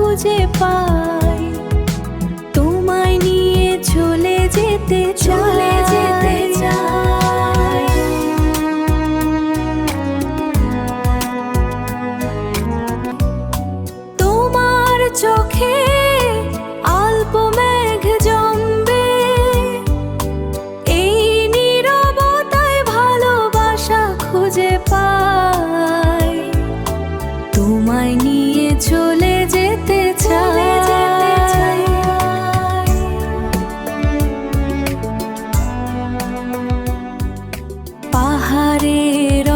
খুঁজে পাই, তোমায় নিয়ে চলে যেতে চাই। তোমার চোখে অল্প মেঘ জমবে, এই নীরবতায় ভালোবাসা খুঁজে পাই, তোমায় নিয়ে চলে যেতে চাই। পাহাড়ের